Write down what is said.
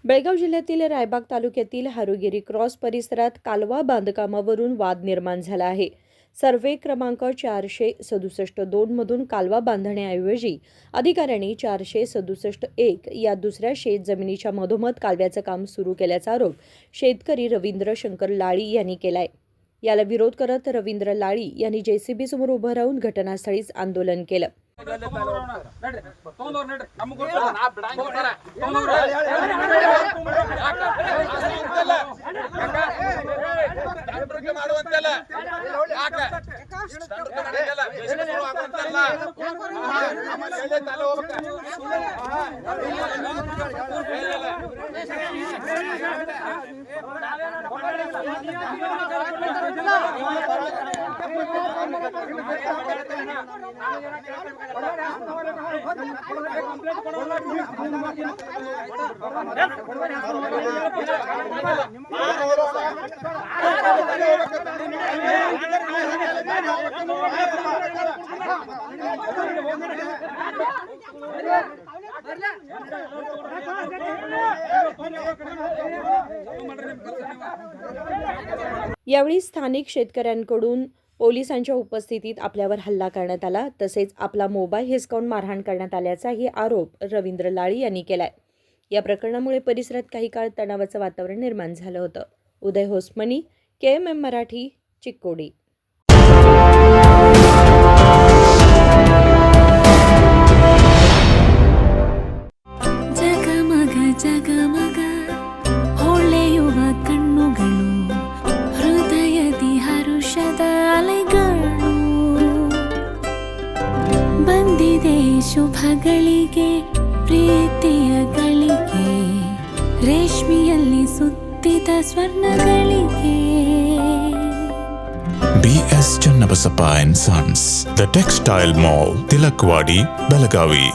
बेळगाव जिल्ह्यातील रायबाग तालुक्यातील हारुगिरी क्रॉस परिसरात कालवा बांधकामावरून वाद निर्माण झाला आहे. सर्व्हे क्रमांक 467-2 मधून कालवा बांधण्याऐवजी अधिकाऱ्यांनी 467-1 या दुसऱ्या शेत जमिनीच्या मधोमध कालव्याचं काम सुरू केल्याचा आरोप शेतकरी रवींद्र शंकर लाळी यांनी केलाय. याला विरोध करत रवींद्र लाळी यांनी जेसीबी समोर उभं राहून घटनास्थळीच आंदोलन केलं. यावेळी स्थानिक शेतकऱ्यांकडून पोलिसांच्या उपस्थितीत आपल्यावर हल्ला करण्यात आला, तसेच आपला मोबाईल हिसकावून मारहाण करण्यात आल्याचाही आरोप रवींद्र लाळी यांनी केलाय. या प्रकरणामुळे परिसरात काही काळ तणावाचं वातावरण निर्माण झालं होतं. उदय होसमनी, KMM मराठी, चिक्कोडी. ಶುಭಗಳಿಗೆ ಪ್ರೀತಿಯ ಗಳಿಗೆ ರೇಷ್ಮೆಯಲ್ಲಿ ಸುತ್ತಿದ ಸ್ವರ್ಣಗಳಿಗೆ. BS Channabasappa and Sons, The Textile Mall, Tilakvadi, Belagavi.